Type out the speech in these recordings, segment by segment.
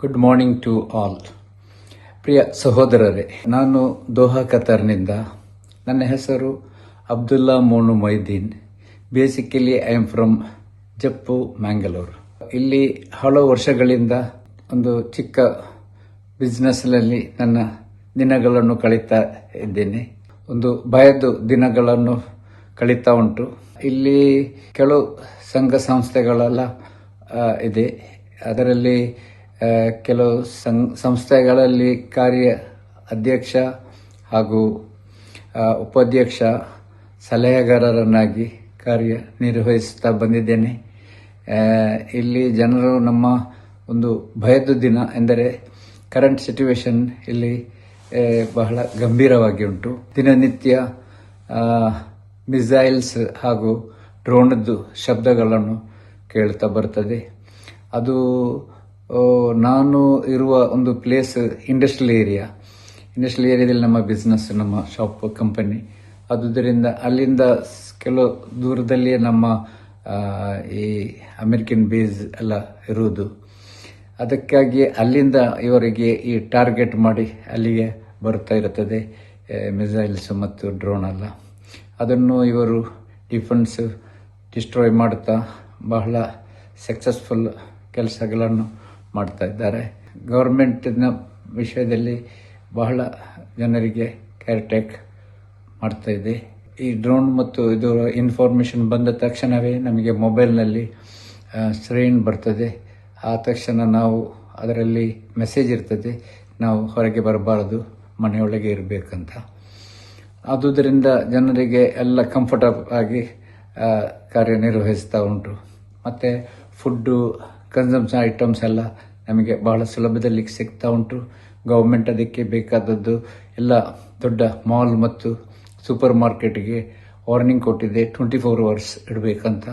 Good morning to all. ಪ್ರಿಯ ಸಹೋದರರೇ, ನಾನು ದೋಹಾ ಕತಾರ್ನಿಂದ. ನನ್ನ ಹೆಸರು Abdullah Monu Moideen. Basically I am from Jappu, Mangalore. ಇಲ್ಲಿ ಹಲವು ವರ್ಷಗಳಿಂದ ಒಂದು ಚಿಕ್ಕ ಬಿಸ್ನೆಸ್ನಲ್ಲಿ ನನ್ನ ದಿನಗಳನ್ನು ಕಳೀತಾ ಇದ್ದೇನೆ. ಒಂದು ಭಯದ ದಿನಗಳನ್ನು ಕಳೀತಾ ಉಂಟು. ಇಲ್ಲಿ ಕೆಲವು ಸಂಘ ಸಂಸ್ಥೆಗಳೆಲ್ಲ ಇದೆ. ಅದರಲ್ಲಿ ಕೆಲವು ಸಂಸ್ಥೆಗಳಲ್ಲಿ ಕಾರ್ಯ ಅಧ್ಯಕ್ಷ ಹಾಗೂ ಉಪಾಧ್ಯಕ್ಷ ಸಲಹೆಗಾರರನ್ನಾಗಿ ಕಾರ್ಯನಿರ್ವಹಿಸುತ್ತಾ ಬಂದಿದ್ದೇನೆ. ಇಲ್ಲಿ ಜನರು ನಮ್ಮ ಒಂದು ಭಯದ ದಿನ ಎಂದರೆ ಕರೆಂಟ್ ಸಿಚುವೇಶನ್ ಇಲ್ಲಿ ಬಹಳ ಗಂಭೀರವಾಗಿ ಉಂಟು. ದಿನನಿತ್ಯ ಮಿಸೈಲ್ಸ್ ಹಾಗೂ ಡ್ರೋನ್ದು ಶಬ್ದಗಳನ್ನು ಕೇಳ್ತಾ ಬರ್ತದೆ. ಅದು ನಾನು ಇರುವ ಒಂದು ಪ್ಲೇಸ್ ಇಂಡಸ್ಟ್ರಿಯಲ್ ಏರಿಯಾದಲ್ಲಿ ನಮ್ಮ ಬಿಸ್ನೆಸ್, ನಮ್ಮ ಶಾಪ್, ಕಂಪನಿ. ಆದುದರಿಂದ ಅಲ್ಲಿಂದ ಕೆಲವು ದೂರದಲ್ಲಿಯೇ ನಮ್ಮ ಈ ಅಮೆರಿಕನ್ ಬೇಸ್ ಎಲ್ಲ ಇರುವುದು. ಅದಕ್ಕಾಗಿ ಅಲ್ಲಿಂದ ಇವರಿಗೆ ಈ ಟಾರ್ಗೆಟ್ ಮಾಡಿ ಅಲ್ಲಿಗೆ ಬರ್ತಾ ಇರುತ್ತದೆ ಮಿಸೈಲ್ಸ್ ಮತ್ತು ಡ್ರೋನ್ ಎಲ್ಲ. ಅದನ್ನು ಇವರು ಡಿಫೆನ್ಸ್ ಡಿಸ್ಟ್ರಾಯ್ ಮಾಡ್ತಾ ಬಹಳ ಸಕ್ಸಸ್ಫುಲ್ ಕೆಲಸಗಳನ್ನು ಮಾಡ್ತಾ ಇದ್ದಾರೆ. ಗೌರ್ಮೆಂಟಿನ ವಿಷಯದಲ್ಲಿ ಬಹಳ ಜನರಿಗೆ ಕೇರ್ಟೇಕ್ ಮಾಡ್ತಾ ಇದೆ. ಈ ಡ್ರೋನ್ ಮತ್ತು ಇದು ಇನ್ಫಾರ್ಮೇಷನ್ ಬಂದ ತಕ್ಷಣವೇ ನಮಗೆ ಮೊಬೈಲ್ನಲ್ಲಿ ಸ್ಕ್ರೀನ್ ಬರ್ತದೆ. ಆ ತಕ್ಷಣ ನಾವು ಅದರಲ್ಲಿ ಮೆಸೇಜ್ ಇರ್ತದೆ, ನಾವು ಹೊರಗೆ ಬರಬಾರದು, ಮನೆಯೊಳಗೆ ಇರಬೇಕಂತ. ಆದುದರಿಂದ ಜನರಿಗೆ ಎಲ್ಲ ಕಂಫರ್ಟಬಲ್ ಆಗಿ ಕಾರ್ಯನಿರ್ವಹಿಸ್ತಾ ಉಂಟು. ಮತ್ತು ಫುಡ್ಡು, ಕನ್ಸಂಪ್ಷನ್ ಐಟಮ್ಸ್ ಎಲ್ಲ ನಮಗೆ ಬಹಳ ಸುಲಭದಲ್ಲಿ ಸಿಗ್ತಾ ಉಂಟು. ಗೌರ್ಮೆಂಟ್ ಅದಕ್ಕೆ ಬೇಕಾದದ್ದು ಎಲ್ಲ ದೊಡ್ಡ ಮಾಲ್ ಮತ್ತು ಸೂಪರ್ ಮಾರ್ಕೆಟ್ಗೆ ವಾರ್ನಿಂಗ್ ಕೊಟ್ಟಿದೆ 24 hours ಇಡಬೇಕಂತ.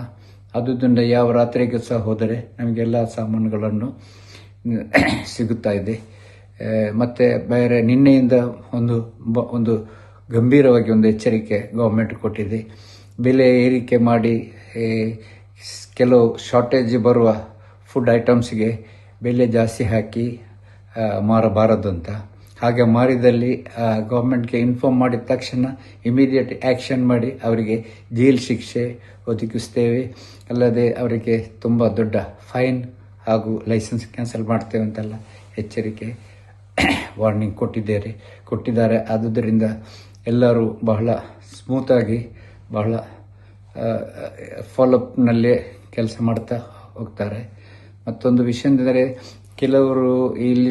ಆದುದರಿಂದ ಯಾವ ರಾತ್ರಿಗೆ ಸಹ ಹೋದರೆ ನಮಗೆಲ್ಲ ಸಾಮಾನುಗಳನ್ನು ಸಿಗುತ್ತಾ ಇದೆ. ಮತ್ತು ಬೇರೆ ನಿನ್ನೆಯಿಂದ ಒಂದು ಗಂಭೀರವಾಗಿ ಒಂದು ಎಚ್ಚರಿಕೆ ಗೌರ್ಮೆಂಟ್ ಕೊಟ್ಟಿದೆ. ಬೆಲೆ ಏರಿಕೆ ಮಾಡಿ ಕೆಲವು ಶಾರ್ಟೇಜ್ ಬರುವ ಫುಡ್ ಐಟಮ್ಸ್ಗೆ ಬೆಲೆ ಜಾಸ್ತಿ ಹಾಕಿ ಮಾರಬಾರದು ಅಂತ. ಹಾಗೆ ಮಾರಿದಲ್ಲಿ ಗೌರ್ಮೆಂಟ್ಗೆ ಇನ್ಫಾರ್ಮ್ ಮಾಡಿದ ತಕ್ಷಣ ಇಮಿಡಿಯೇಟ್ ಆ್ಯಕ್ಷನ್ ಮಾಡಿ ಅವರಿಗೆ ಜೈಲು ಶಿಕ್ಷೆ ಒದಗಿಸ್ತೇವೆ. ಅಲ್ಲದೆ ಅವರಿಗೆ ತುಂಬ ದೊಡ್ಡ ಫೈನ್ ಹಾಗೂ ಲೈಸೆನ್ಸ್ ಕ್ಯಾನ್ಸಲ್ ಮಾಡ್ತೇವೆ ಅಂತೆಲ್ಲ ಎಚ್ಚರಿಕೆ ವಾರ್ನಿಂಗ್ ಕೊಟ್ಟಿದ್ದಾರೆ. ಆದುದರಿಂದ ಎಲ್ಲರೂ ಬಹಳ ಸ್ಮೂತಾಗಿ ಬಹಳ ಫಾಲೋಅಪ್ನಲ್ಲೇ ಕೆಲಸ ಮಾಡ್ತಾ ಹೋಗ್ತಾರೆ. ಮತ್ತೊಂದು ವಿಷಯ ಎಂದರೆ, ಕೆಲವರು ಇಲ್ಲಿ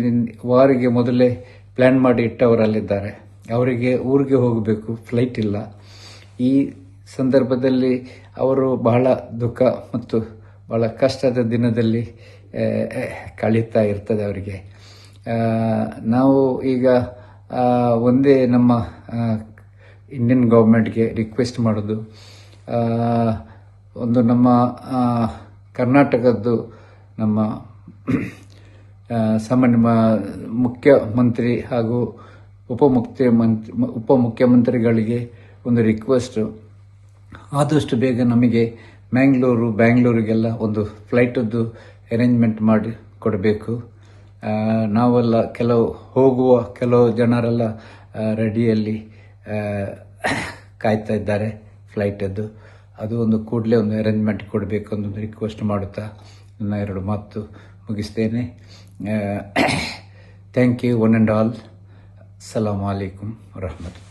ವಾರಿಗೆ ಮೊದಲೇ ಪ್ಲ್ಯಾನ್ ಮಾಡಿ ಇಟ್ಟವರಲ್ಲಿದ್ದಾರೆ. ಅವರಿಗೆ ಊರಿಗೆ ಹೋಗಬೇಕು, ಫ್ಲೈಟ್ ಇಲ್ಲ. ಈ ಸಂದರ್ಭದಲ್ಲಿ ಅವರು ಬಹಳ ದುಃಖ ಮತ್ತು ಬಹಳ ಕಷ್ಟದ ದಿನದಲ್ಲಿ ಕಳೀತಾ ಇರ್ತದೆ ಅವರಿಗೆ. ನಾವು ಈಗ ಒಂದೇ ನಮ್ಮ ಇಂಡಿಯನ್ ಗೌರ್ಮೆಂಟ್ಗೆ ರಿಕ್ವೆಸ್ಟ್ ಮಾಡೋದು, ಒಂದು ನಮ್ಮ ಕರ್ನಾಟಕದ್ದು ನಮ್ಮ ಸಾಮಾನ್ಯ ಮುಖ್ಯಮಂತ್ರಿ ಹಾಗೂ ಉಪಮುಖ್ಯಮಂತ್ರಿಗಳಿಗೆ ಒಂದು ರಿಕ್ವೆಸ್ಟು, ಆದಷ್ಟು ಬೇಗ ನಮಗೆ ಬ್ಯಾಂಗ್ಳೂರಿಗೆಲ್ಲ ಒಂದು ಫ್ಲೈಟದ್ದು ಅರೇಂಜ್ಮೆಂಟ್ ಮಾಡಿ ಕೊಡಬೇಕು. ನಾವೆಲ್ಲ ಕೆಲವು ಜನರೆಲ್ಲ ರೆಡಿಯಲ್ಲಿ ಕಾಯ್ತಾ ಇದ್ದಾರೆ ಫ್ಲೈಟದ್ದು. ಅದು ಒಂದು ಕೂಡಲೇ ಒಂದು ಅರೇಂಜ್ಮೆಂಟ್ ಕೊಡಬೇಕು ಅಂತ ರಿಕ್ವೆಸ್ಟ್ ಮಾಡುತ್ತಾ ನನ್ನ 2 ಮಾತು ಮುಗಿಸ್ತೇನೆ. Thank you one and all. ಅಸ್ಸಲಾಮು ಅಲೈಕುಂ ವರಹಮತುಲ್ಲಾಹ್.